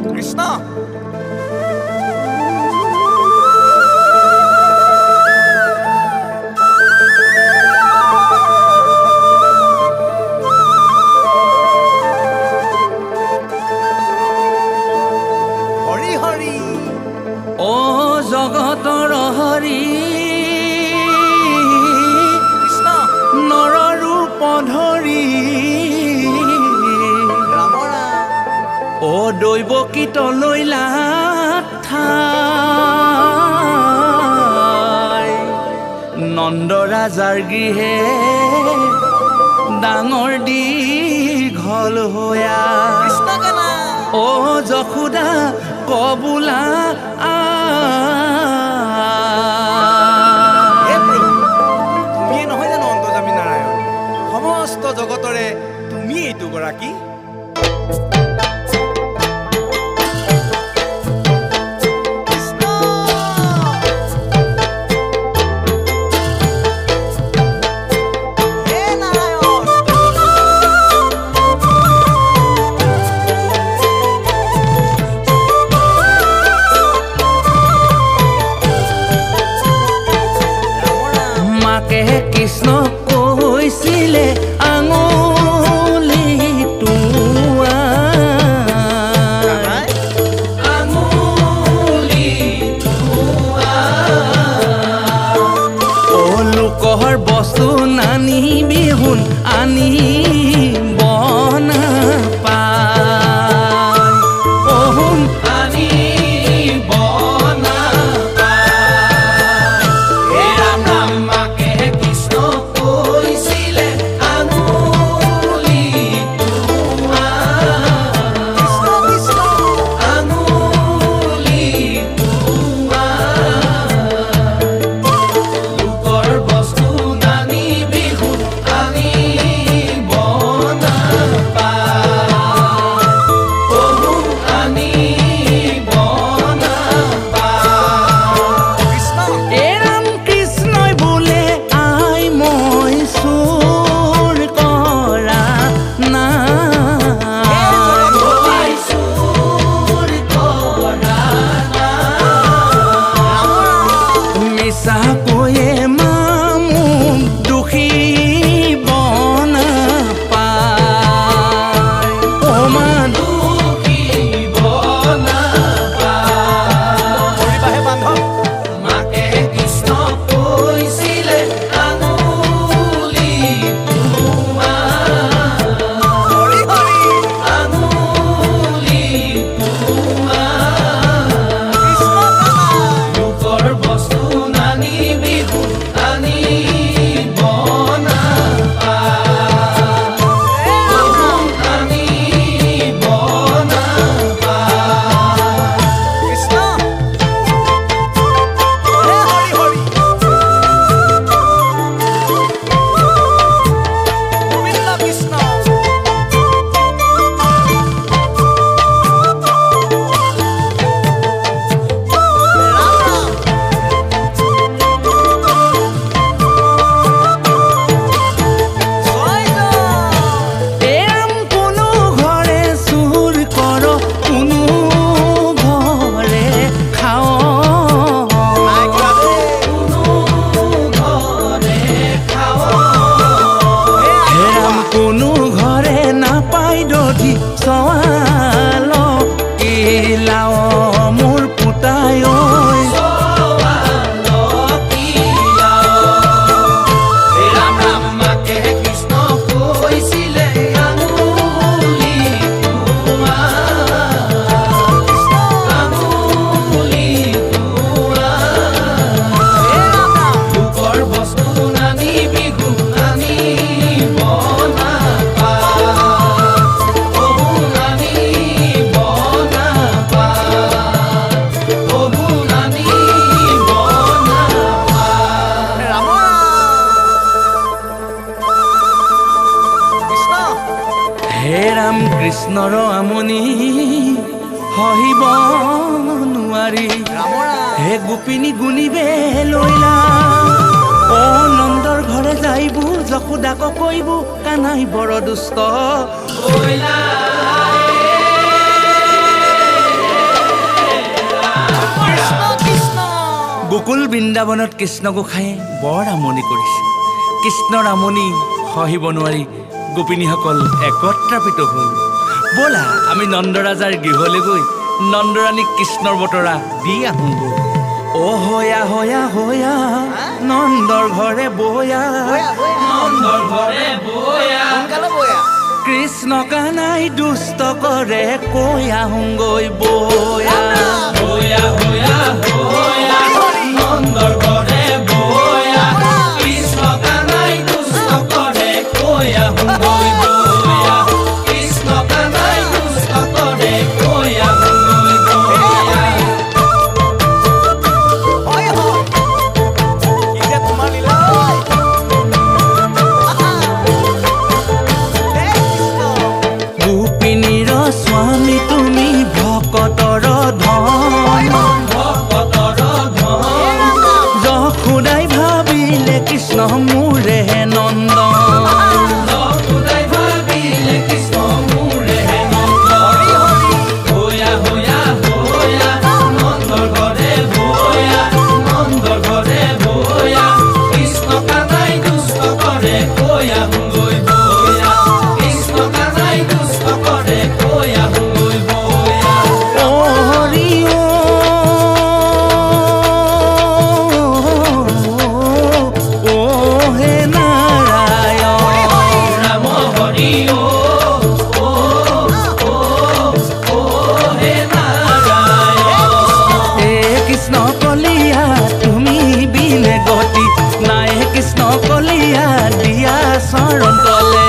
কৃষ্ণ হৰি হৰি ও জগতৰ হৰি কৃষ্ণ নৰ ৰূপ ধৰি ৰাম ৰাম ও দৈৱকীত লৈলা ঠাই নন্দ ৰাজাৰ গৃহে ডাঙৰ দীঘল হৈয়া কৃষ্ণ গানা ও যশোদা কবোলা হে প্ৰভু তুমিয়ে নহয় জানো অন্তৰ্যামী নাৰায়ণ সমস্ত জগতৰে তুমি এইটো গৰাকী কৃষ্ণ হে নাৰায়ণ ৰাম ৰাম মাকে কৃষ্ণ কৈছিলে আঙুলি কানাই আঙুলি ও লোকৰ বস্তু নানি বিহুন আনি বনা পায় অহুন আনি বনা পায় হে ৰাম ৰাম মাকে কৃষ্ণ কৈছিলে আঙুলি কৃষ্ণ কৃষ্ণ আঙুলি লোকৰ বস্তু নানি বিহু আনি বনা পায় বহু আনি বনা পায় কৃষ্ণ এ ৰাম কৃষ্ণই বোলে আই মই চোৰ কৰা নাই চোৰ কৰা মিছা কৈয়ে মামুক দুখী বনা পায় অ মা দুখী বনা পায় কৰিবাহে বান্ধৱ মাকে কৃষ্ণ কৈছিলে আঙুলি হৰি হৰি আঙুলি কৃষ্ণ গানা লোকৰ বস্তু নানি বিহু আনি বনা পায় আনি বনা পায় কৃষ্ণ হে হৰি হৰি গোবিন্দ কৃষ্ণ ৰাম ৰাম জয় জয় এম কোনো ঘৰে চুৰ কৰ কোনো ঘৰে খাও নাই কৰা দেই ঘৰে খাও হে হেৰাম কোনো ঘৰে নাপাই দধি চৱাল কিলাও মোৰ পুতাই ঐ ৰাম ৰাম মাকে কৃষ্ণ কৈছিলে আঙুলি আঙুলি হে ৰাম ৰাম লোকৰ বস্তু নানি বিহু আনি বনা পায় বহু নানি বনা পায় বহু নানি বনা পায় ৰাম ৰাম কৃষ্ণ হে ৰাম কৃষ্ণৰ আমনি সহিব নোৱাৰি ৰাম ৰাম হে গোপিনী গুণিবে লৈলা ও নন্দৰ ঘৰে যাইবো যশোদাক কৈবো কানাই বৰ দুষ্ট গকুল বৃন্দাবনত কৃষ্ণ গোসাঁয়ে বৰ আমনি কৰিছে। কৃষ্ণৰ আমনি সহিব নোৱাৰি গোপিনীসকল একত্ৰাপিত হ'ল। ব'লা আমি নন্দৰাজাৰ গৃহলৈ গৈ নন্দৰাণীক কৃষ্ণৰ বতৰা দি আহোঁগৈ। অ হয়া হয়া হয়া নন্দৰ ঘৰে বয়া, নন্দৰ ঘৰে বয়া, কৃষ্ণ কানাই দুষ্ট কৰে কৈ আহোঁগৈ বয়া। বয়া বয়া বয়া নন্দৰ ঘৰে বয়া, কৃষ্ণ কানাই দুষ্ট কৰে কৈ আহোঁগৈ বয়া, কৃষ্ণ কানাই দুষ্ট কৰে কৈ আহোঁগৈ বয়া। গোপিনীৰ স্বামী তুমি ভকতৰ ধন, ভকতৰ ধন, যশোদাই ভাবিলে কৃষ্ণ মোৰে নন্দন, যশোদাই ভাবিলে কৃষ্ণ মোৰে নন্দন। বয়া বয়া বয়া নন্দৰ ঘৰে বয়া, নন্দৰ ঘৰে বয়া, কৃষ্ণ কানাই দুষ্ট কৰে কৈ আহোঁগৈ বয়া, কৃষ্ণ কানাই দুষ্ট কৰে কৈ আহোঁগৈ বয়া। অ হৰি অ হে নাৰায়ণ ৰাম হৰি অ হে নাৰায়ণ। হে কৃষ্ণ কলিয়া তুমি বিনে গতি নাই, কৃষ্ণ কলিয়া দিয়া চৰণ তলে।